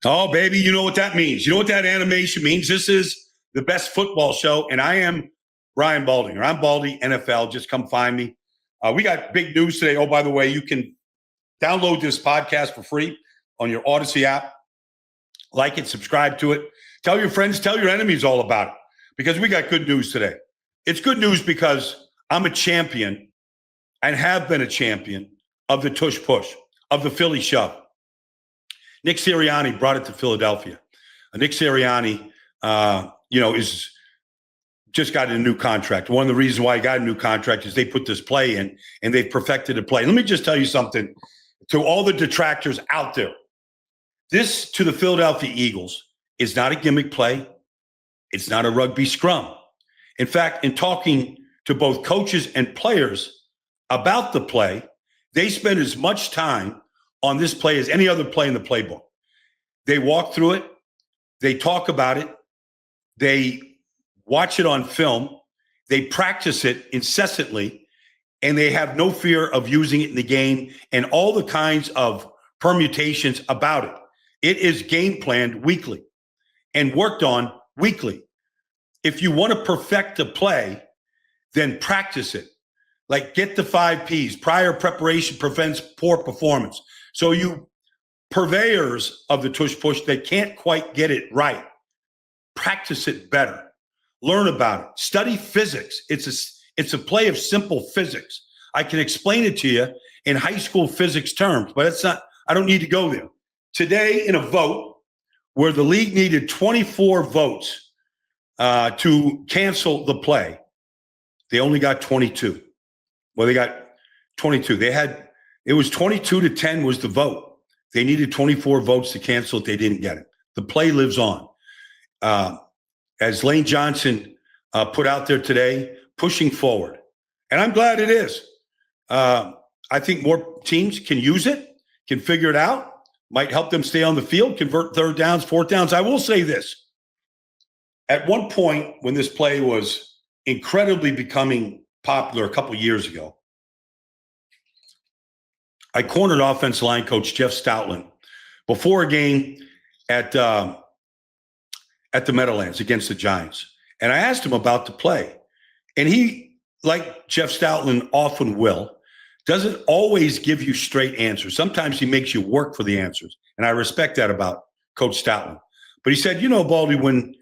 Oh, baby, you know what that means. You know what that animation means. This is the best football show, and I am Brian Baldinger. I'm Baldy, NFL. Just come find me. We got big news today. Oh, by the way, you can download this podcast for free on your Odyssey app. Like it, subscribe to it. Tell your friends, tell your enemies all about it, because we got good news today. It's good news because I'm a champion and have been a champion of the Tush Push, of the Philly Shove. Nick Sirianni brought it to Philadelphia. Nick Sirianni, is just got a new contract. One of the reasons why he got a new contract is they put this play in, and they've perfected a play. Let me just tell you something to all the detractors out there. This, to the Philadelphia Eagles, is not a gimmick play. It's not a rugby scrum. In fact, in talking to both coaches and players about the play, they spend as much time on this play as any other play in the playbook. They walk through it. They talk about it. They watch it on film. They practice it incessantly, and they have no fear of using it in the game and all the kinds of permutations about it. It is game planned weekly and worked on weekly. If you want to perfect the play, then practice it. Like, get the 5 Ps. Prior preparation prevents poor performance. So you purveyors of the Tush Push that can't quite get it right, practice it better. Learn about it. Study physics. It's a play of simple physics. I can explain it to you in high school physics terms, but I don't need to go there. Today, in a vote where the league needed 24 votes to cancel the play, they only got 22. Well, they got 22. It was 22-10 was the vote. They needed 24 votes to cancel it. They didn't get it. The play lives on. As Lane Johnson put out there today, pushing forward. And I'm glad it is. I think more teams can use it, can figure it out, might help them stay on the field, convert third downs, fourth downs. I will say this. At one point when this play was incredibly becoming popular a couple years ago, I cornered offensive line coach Jeff Stoutland before a game at the Meadowlands against the Giants. And I asked him about the play. And he, like Jeff Stoutland often will, doesn't always give you straight answers. Sometimes he makes you work for the answers. And I respect that about Coach Stoutland. But he said, Baldy,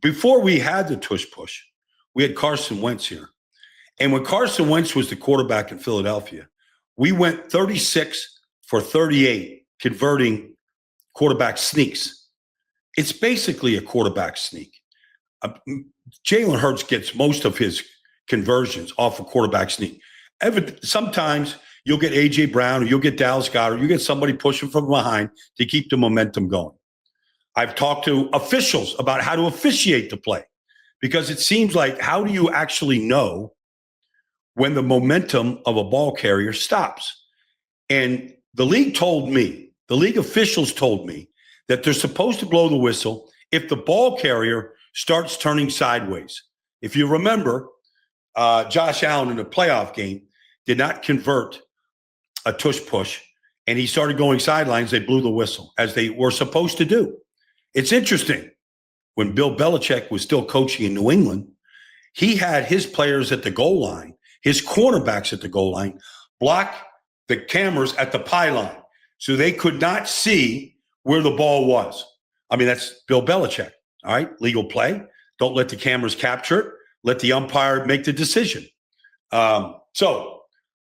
before we had the Tush Push, we had Carson Wentz here. And when Carson Wentz was the quarterback in Philadelphia, we went 36 for 38 converting quarterback sneaks. It's basically a quarterback sneak. Jalen Hurts gets most of his conversions off a quarterback sneak. Sometimes you'll get A.J. Brown or you'll get Dallas Goedert, you get somebody pushing from behind to keep the momentum going. I've talked to officials about how to officiate the play, because it seems like, how do you actually know when the momentum of a ball carrier stops? And the league officials told me that they're supposed to blow the whistle if the ball carrier starts turning sideways. If you remember, Josh Allen in a playoff game did not convert a Tush Push, and he started going sidelines. They blew the whistle, as they were supposed to do. It's interesting. When Bill Belichick was still coaching in New England, he had his players at the goal line, his cornerbacks at the goal line, block the cameras at the pylon so they could not see where the ball was. I mean, that's Bill Belichick. All right, legal play. Don't let the cameras capture it. Let the umpire make the decision. So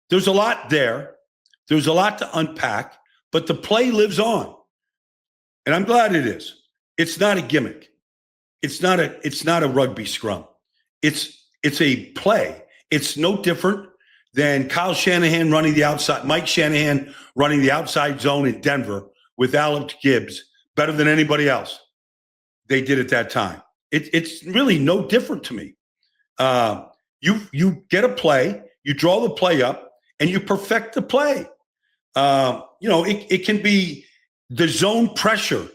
there's a lot there. There's a lot to unpack, but the play lives on. And I'm glad it is. It's not a gimmick. It's not a rugby scrum. It's a play. It's no different than Kyle Shanahan running the outside, Mike Shanahan running the outside zone in Denver with Alex Gibbs better than anybody else. They did at that time. It's really no different to me. You get a play, you draw the play up, and you perfect the play. It can be the zone pressure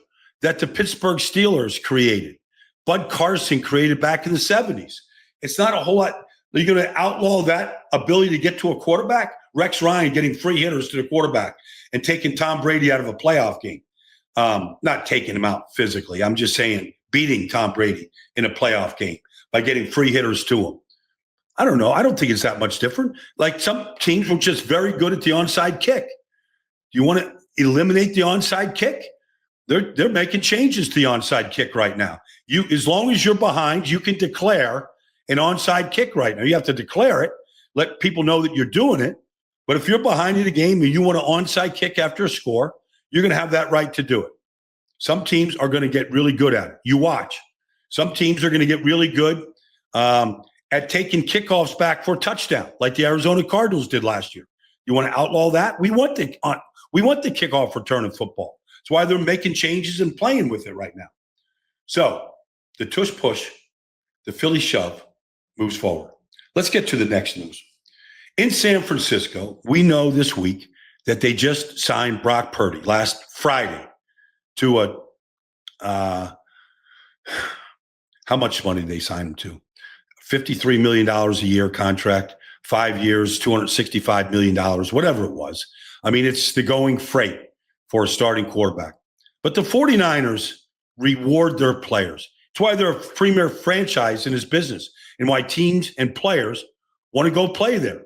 that the Pittsburgh Steelers created. Bud Carson created back in the 70s. It's not a whole lot. Are you going to outlaw that ability to get to a quarterback? Rex Ryan getting free hitters to the quarterback and taking Tom Brady out of a playoff game. Not taking him out physically. I'm just saying beating Tom Brady in a playoff game by getting free hitters to him. I don't know. I don't think it's that much different. Like some teams were just very good at the onside kick. Do you want to eliminate the onside kick? They're making changes to the onside kick right now. As long as you're behind, you can declare an onside kick right now. You have to declare it, let people know that you're doing it. But if you're behind in the game and you want an onside kick after a score, you're going to have that right to do it. Some teams are going to get really good at it. You watch. Some teams are going to get really good at taking kickoffs back for a touchdown, like the Arizona Cardinals did last year. You want to outlaw that? We want the kickoff return in football. That's why they're making changes and playing with it right now. So the tush push, the Philly shove moves forward. Let's get to the next news. In San Francisco, we know this week that they just signed Brock Purdy last Friday to how much money did they sign him to? $53 million a year contract, 5 years, $265 million, whatever it was. I mean, it's the going freight for a starting quarterback. But the 49ers reward their players. It's why they're a premier franchise in this business and why teams and players want to go play there.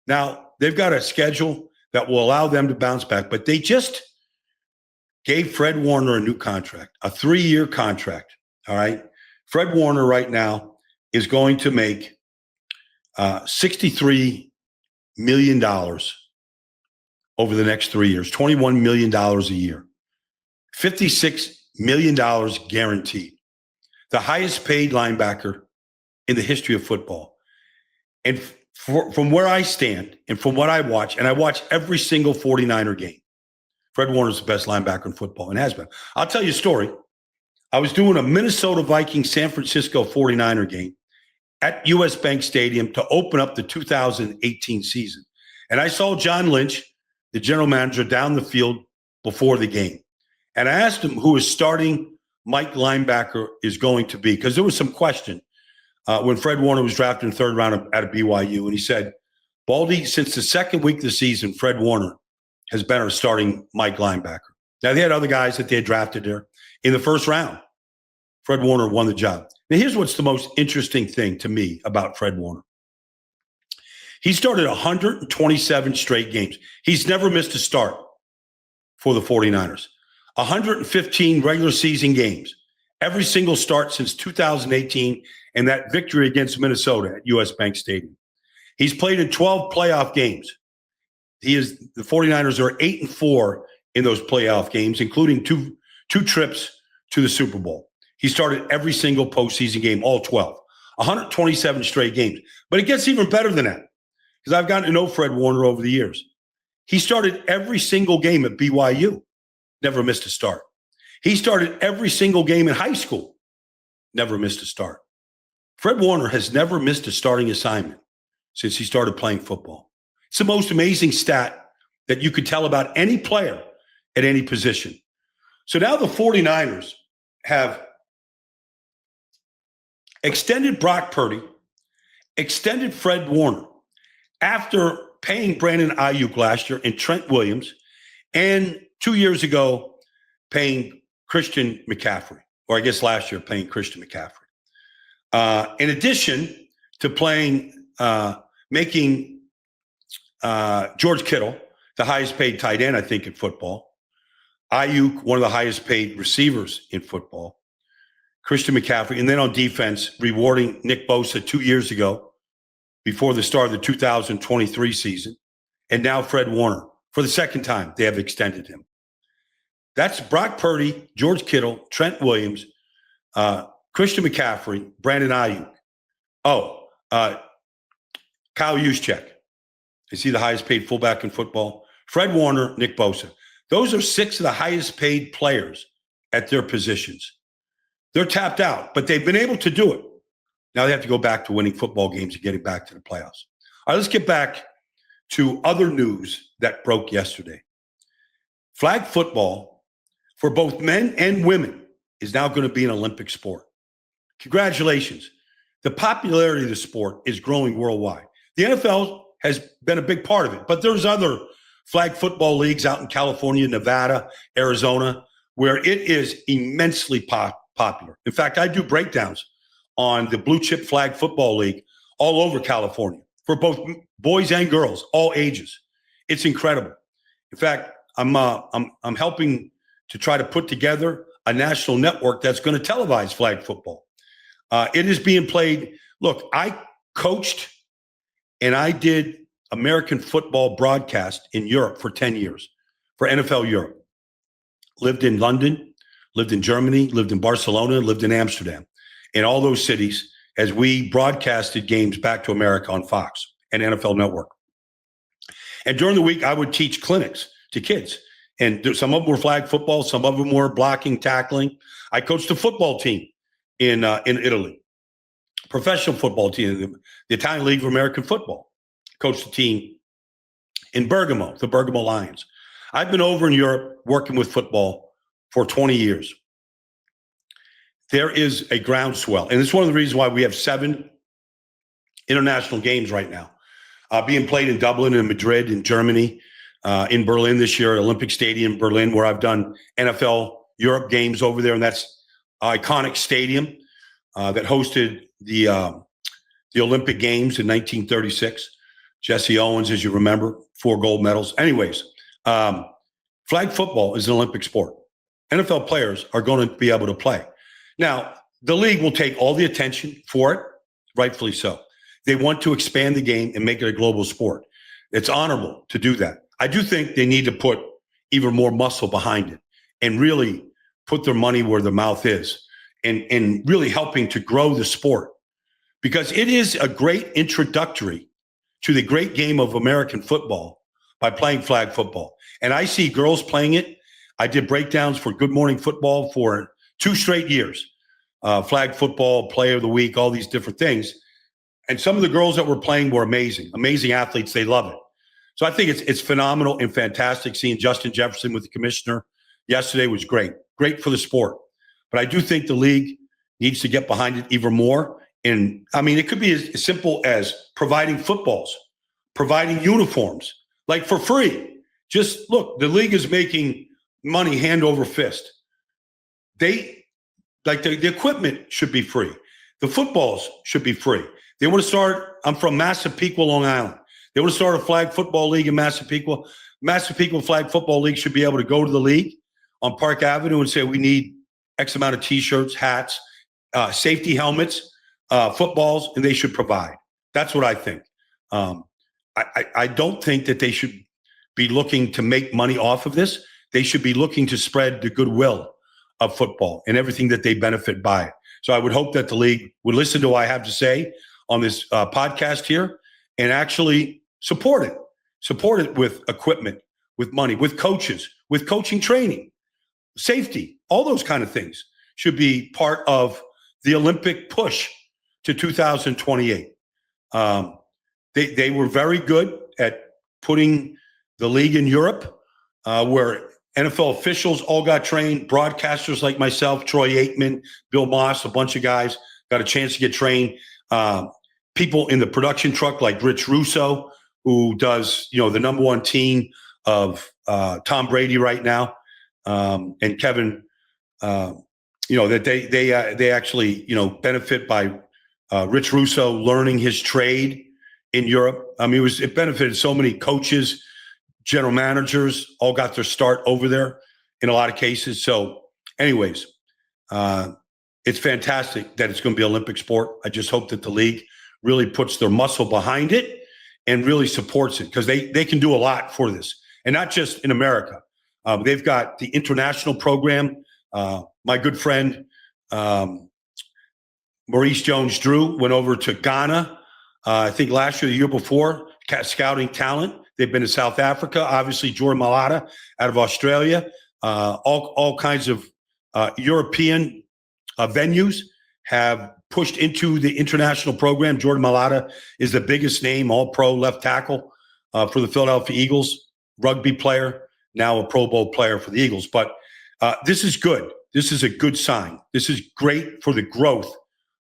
Now, they've got a schedule that will allow them to bounce back, but they just gave Fred Warner a new contract, a 3-year contract, all right? Fred Warner right now is going to make $63 million over the next 3 years, $21 million a year, $56 million guaranteed, the highest paid linebacker in the history of football. And from where I stand and from what I watch, and I watch every single 49er game, Fred Warner's the best linebacker in football and has been. I'll tell you a story. I was doing a Minnesota Vikings San Francisco 49er game at US Bank Stadium to open up the 2018 season. And I saw John Lynch, the general manager, down the field before the game. And I asked him who his starting Mike linebacker is going to be, because there was some question when Fred Warner was drafted in the third round out of BYU. And he said, Baldy, since the second week of the season, Fred Warner has been our starting Mike linebacker. Now, they had other guys that they had drafted there in the first round. Fred Warner won the job. Now, here's what's the most interesting thing to me about Fred Warner. He started 127 straight games. He's never missed a start for the 49ers. 115 regular season games. Every single start since 2018 and that victory against Minnesota at US Bank Stadium. He's played in 12 playoff games. The 49ers are 8-4 in those playoff games, including two trips to the Super Bowl. He started every single postseason game, all 12. 127 straight games. But it gets even better than that, because I've gotten to know Fred Warner over the years. He started every single game at BYU, never missed a start. He started every single game in high school, never missed a start. Fred Warner has never missed a starting assignment since he started playing football. It's the most amazing stat that you could tell about any player at any position. So now the 49ers have extended Brock Purdy, extended Fred Warner after paying Brandon Ayuk last year and Trent Williams, and 2 years ago paying Christian McCaffrey, or I guess last year paying Christian McCaffrey. In addition to making George Kittle the highest paid tight end, I think, in football. Ayuk, one of the highest paid receivers in football. Christian McCaffrey. And then on defense, rewarding Nick Bosa 2 years ago before the start of the 2023 season. And now Fred Warner. For the second time, they have extended him. That's Brock Purdy, George Kittle, Trent Williams, Christian McCaffrey, Brandon Ayuk. Kyle Juszczyk. Is he the highest paid fullback in football? Fred Warner, Nick Bosa. Those are 6 of the highest paid players at their positions. They're tapped out, but they've been able to do it. Now they have to go back to winning football games and getting back to the playoffs. All right, let's get back to other news that broke yesterday. Flag football for both men and women is now going to be an Olympic sport. Congratulations. The popularity of the sport is growing worldwide. The NFL has been a big part of it. But there's other flag football leagues out in California, Nevada, Arizona, where it is immensely popular. In fact, I do breakdowns on the Blue Chip Flag Football League all over California for both boys and girls, all ages. It's incredible. In fact, I'm helping to try to put together a national network that's going to televise flag football. It is being played. Look, I coached and I did American football broadcast in Europe for 10 years for NFL Europe. Lived in London, lived in Germany, lived in Barcelona, lived in Amsterdam, in all those cities as we broadcasted games back to America on Fox and NFL Network. And during the week, I would teach clinics to kids. And some of them were flag football, some of them were blocking, tackling. I coached a football team in Italy, professional football team, the Italian League of American Football. Coached the team in Bergamo, the Bergamo Lions. I've been over in Europe working with football for 20 years. There is a groundswell, and it's one of the reasons why we have 7 international games right now being played in Dublin and Madrid in Germany, in Berlin this year, Olympic Stadium, Berlin, where I've done NFL Europe games over there, and that's iconic stadium that hosted the Olympic Games in 1936. Jesse Owens, as you remember, 4 gold medals. Anyways, flag football is an Olympic sport. NFL players are going to be able to play. Now, the league will take all the attention for it, rightfully so. They want to expand the game and make it a global sport. It's honorable to do that. I do think they need to put even more muscle behind it and really put their money where their mouth is and really helping to grow the sport, because it is a great introductory to the great game of American football by playing flag football. And I see girls playing it. I did breakdowns for Good Morning Football for 2 straight years. Flag football, player of the week, all these different things. And some of the girls that were playing were amazing athletes. They love it. So I think it's phenomenal and fantastic. Seeing Justin Jefferson with the commissioner yesterday was great for the sport. But I do think the league needs to get behind it even more. And I mean, it could be as simple as providing footballs, providing uniforms, like for free. Just look, the league is making money hand over fist. The equipment should be free. The footballs should be free. They want to start, I'm from Massapequa, Long Island. They want to start a flag football league in Massapequa. Massapequa Flag Football League should be able to go to the league on Park Avenue and say, we need X amount of T-shirts, hats, safety helmets, footballs, and they should provide. That's what I think. I don't think that they should be looking to make money off of this. They should be looking to spread the goodwill of football and everything that they benefit by it. So I would hope that the league would listen to what I have to say on this podcast here and actually support it with equipment, with money, with coaches, with coaching training, safety, all those kind of things should be part of the Olympic push to 2028. They were very good at putting the league in Europe, where NFL officials all got trained, broadcasters like myself, Troy Aikman, Bill Moss, a bunch of guys got a chance to get trained. People in the production truck like Rich Russo, who does, the number 1 team of Tom Brady right now, and Kevin, that they actually, benefit by Rich Russo learning his trade in Europe. I mean, it benefited so many coaches, general managers, all got their start over there in a lot of cases. So anyways, it's fantastic that it's going to be an Olympic sport. I just hope that the league really puts their muscle behind it and really supports it, because they can do a lot for this. And not just in America. They've got the international program. My good friend, Maurice Jones-Drew, went over to Ghana, I think last year, the year before, scouting talent. They've been to South Africa, obviously Jordan Mailata out of Australia, all kinds of European venues have pushed into the international program. Jordan Mailata is the biggest name, all-pro left tackle for the Philadelphia Eagles, rugby player, now a Pro Bowl player for the Eagles. But this is good. This is a good sign. This is great for the growth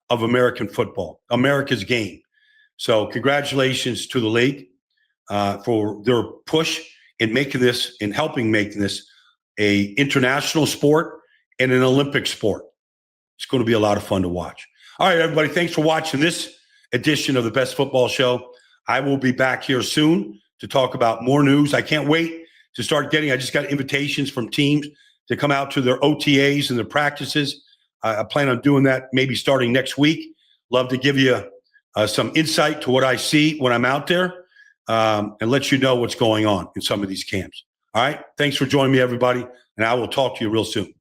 of American football, America's game. So congratulations to the league. for their push in helping making this a international sport and an Olympic sport. It's going to be a lot of fun to watch. All right, everybody, thanks for watching this edition of the Best Football Show. I will be back here soon to talk about more news. I can't wait to start I just got invitations from teams to come out to their OTAs and their practices. I plan on doing that maybe starting next week. Love to give you some insight to what I see when I'm out there and let you know what's going on in some of these camps. All right. Thanks for joining me, everybody. And I will talk to you real soon.